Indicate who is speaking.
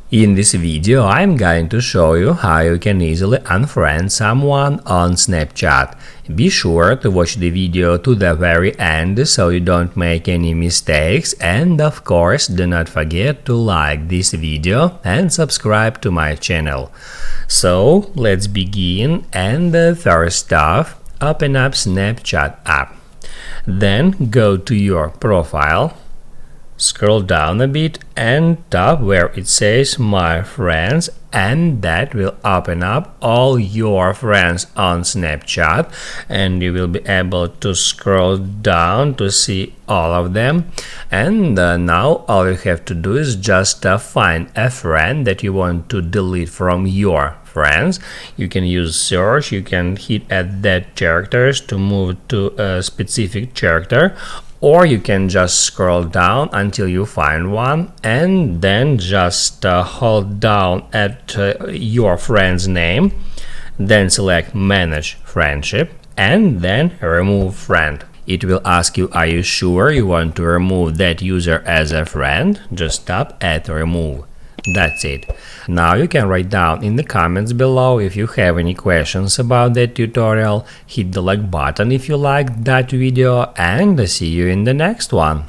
Speaker 1: In this video, I'm going to show you how you can easily unfriend someone on Snapchat. Be sure to watch the video to the very end so you don't make any mistakes, and of course do not forget to like this video and subscribe to my channel. So let's begin, and first off, open up Snapchat app. Then go to your profile. Scroll down a bit and tap where it says My Friends, and that will open up all your friends on Snapchat, and you will be able to scroll down to see all of them. And now all you have to do is just find a friend that you want to delete from your friends. You can use search, you can hit at that characters to move to a specific character, or you can just scroll down until you find one, and then just hold down at your friend's name, then select Manage Friendship, and then Remove Friend. It will ask you, are you sure you want to remove that user as a friend? Just tap at Remove. That's it. Now you can write down in the comments below if you have any questions about that tutorial. Hit the like button if you liked that video, and see you in the next one.